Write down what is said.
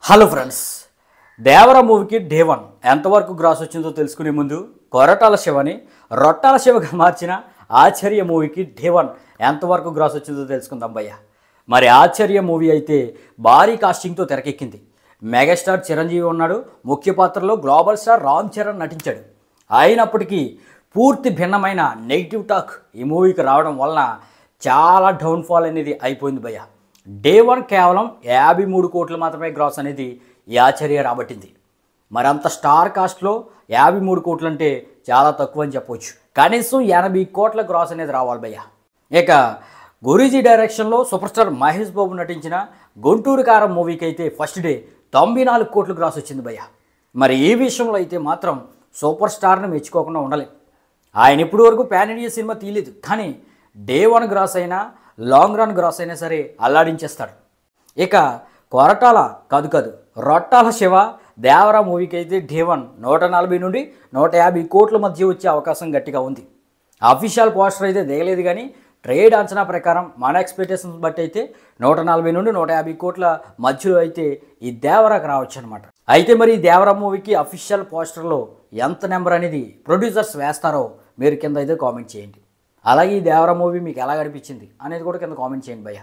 Hello friends, దేవర మూవీకి day 1 ఎంతవరకు gross వచ్చిందో తెలుసుకునే ముందు కొరటాల శివని రొట్టాల శివగా మార్చిన ఆచార్య మూవీకి డే 1 ఎంతవరకు గ్రాస్ వచ్చిందో తెలుసుకుందాం భయ్య. మరి ఆచార్య మూవీ అయితే భారీ కాస్టింగ్తో తెరకెక్కింది. మెగాస్టార్ చిరంజీవి ఉన్నాడు, ముఖ్య పాత్రలో గ్లోబల్ స్టార్ రామ్ చరణ్ నటించాడు. అయినప్పటికీ పూర్తి భిన్నమైన నెగిటివ్ టాక్ ఈ మూవీకి రావడం వలన చాలా డౌన్ఫాల్ అనేది అయిపోయింది భయ్య. డే 1 కేవలం 53 కోట్లు మాత్రమే గ్రాస్ అనేది ఈ ఆచార్య రాబట్టింది. మరి అంత స్టార్ కాస్ట్లో 53 కోట్లు అంటే చాలా తక్కువ అని చెప్పవచ్చు. కనీసం 80 కోట్ల గ్రాస్ అనేది రావాలి భయ్య. ఇక గురూజీ డైరెక్షన్లో సూపర్ స్టార్ మహేష్ బాబు నటించిన గుంటూరు కారం మూవీకి అయితే ఫస్ట్ డే 94 కోట్లు గ్రాస్ వచ్చింది భయ్య. మరి ఈ విషయంలో అయితే మాత్రం సూపర్ స్టార్ని మెచ్చుకోకుండా ఉండలేదు. ఆయన ఇప్పటి వరకు పాన్ ఇండియా సినిమా తీయలేదు, కానీ డే 1 గ్రాస్ అయినా లాంగ్ రన్ గ్రాస్ అయినా సరే అల్లాడించేస్తాడు. ఇక కొరటాల కాదు రొట్టాల శివ దేవర మూవీకి అయితే డే 1 140 నుండి 150 కోట్ల మధ్య వచ్చే అవకాశం గట్టిగా ఉంది. అఫీషియల్ పోస్టర్ అయితే దిగలేదు, కానీ ట్రేడ్ అంచనా ప్రకారం మన ఎక్స్పెక్టేషన్స్ బట్టి అయితే 140 నుండి 150 కోట్ల మధ్యలో అయితే ఈ దేవరకు రావచ్చు అనమాట. అయితే మరి ఈ దేవర మూవీకి అఫీషియల్ పోస్టర్లో ఎంత నెంబర్ అనేది ప్రొడ్యూసర్స్ వేస్తారో మీరు కింద అయితే కామెంట్ చేయండి. అలాగే ఈ దేవర మూవీ మీకు ఎలా అనిపించింది అనేది కూడా కింద కామెంట్ చేయండి భయ్య.